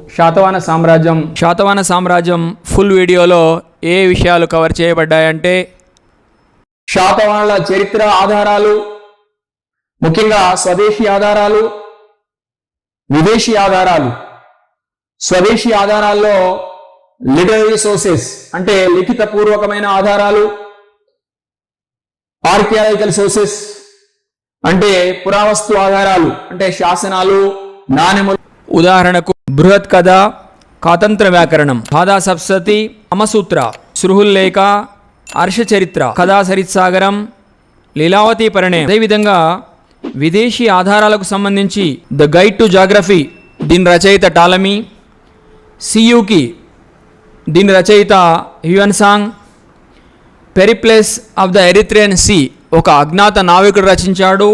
శాతవాహన సామ్రాజ్యం ఫుల్ వీడియోలో ఏ విషయాలు కవర్ చేయబడ్డాయంటే శాతవాహనుల చరిత్ర ఆధారాలు, ముఖ్యంగా స్వదేశీ ఆధారాలు, విదేశీ ఆధారాలు. స్వదేశీ ఆధారాల్లో లిటరరీ సోర్సెస్ అంటే లిఖిత పూర్వకమైన ఆధారాలు, ఆర్కియాలజికల్ సోర్సెస్ అంటే పురావస్తు ఆధారాలు అంటే శాసనాలు, నాణెములు. ఉదాహరణకు బృహత్ కథ, కాతంత్ర వ్యాకరణం, బాధా సప్తశతి, అమసూత్ర, సృహుల్లేఖ, హర్షచరిత్ర, కథా సరిత్సాగరం, లీలావతి పరిణయం. అదేవిధంగా విదేశీ ఆధారాలకు సంబంధించి ద గైడ్ టు జాగ్రఫీ, దీని రచయిత టాలమీ. సియూకి, దీని రచయిత హ్యూయన్సాంగ్. Periplus of the Erythraean see, ఒక అజ్ఞాత నావికుడు రచించాడు.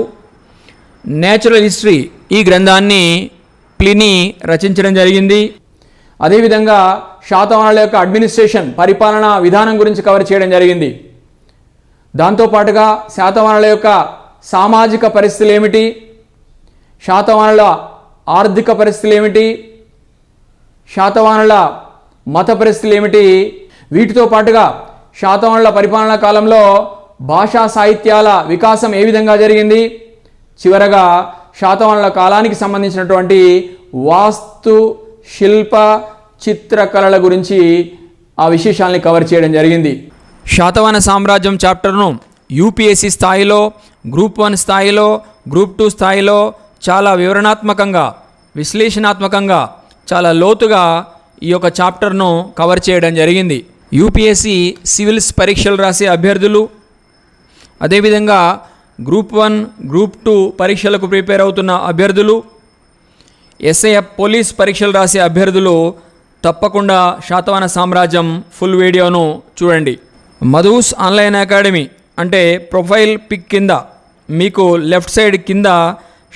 నేచురల్ హిస్టరీ, ఈ గ్రంథాన్ని ప్లినీ రచించడం జరిగింది. అదేవిధంగా శాతవాహనుల యొక్క అడ్మినిస్ట్రేషన్, పరిపాలనా విధానం గురించి కవర్ చేయడం జరిగింది. దాంతోపాటుగా శాతవాహనుల యొక్క సామాజిక పరిస్థితులు ఏమిటి, శాతవాహనుల ఆర్థిక పరిస్థితులు ఏమిటి, శాతవాహనుల మత పరిస్థితులు ఏమిటి, వీటితో పాటుగా శాతవాహనుల పరిపాలనా కాలంలో భాషా సాహిత్యాల వికాసం ఏ విధంగా జరిగింది, చివరగా శాతవాహనుల కాలానికి సంబంధించినటువంటి వాస్తు, శిల్ప, చిత్రకళల గురించి ఆ విశేషాలని కవర్ చేయడం జరిగింది. శాతవాహన సామ్రాజ్యం చాప్టర్ను యూపీఎస్సీ స్థాయిలో, గ్రూప్ 1 స్థాయిలో, గ్రూప్ 2 స్థాయిలో చాలా వివరణాత్మకంగా, విశ్లేషణాత్మకంగా, చాలా లోతుగా ఈ యొక్క చాప్టర్ను కవర్ చేయడం జరిగింది. యూపీఎస్సీ సివిల్స్ పరీక్షలు రాసే అభ్యర్థులు, అదేవిధంగా గ్రూప్ 1, గ్రూప్ 2 పరీక్షలకు ప్రిపేర్ అవుతున్న అభ్యర్థులు, ఎస్ఐఎఫ్ పోలీస్ పరీక్షలు రాసే అభ్యర్థులు తప్పకుండా శాతవాహన సామ్రాజ్యం ఫుల్ వీడియోను చూడండి. మధుస్ ఆన్లైన్ అకాడమీ అంటే ప్రొఫైల్ పిక్ కింద మీకు లెఫ్ట్ సైడ్ కింద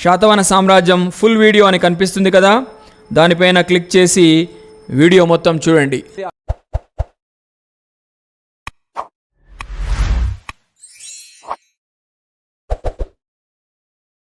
శాతవాహన సామ్రాజ్యం ఫుల్ వీడియో అని కనిపిస్తుంది కదా, దానిపైన క్లిక్ చేసి వీడియో మొత్తం చూడండి.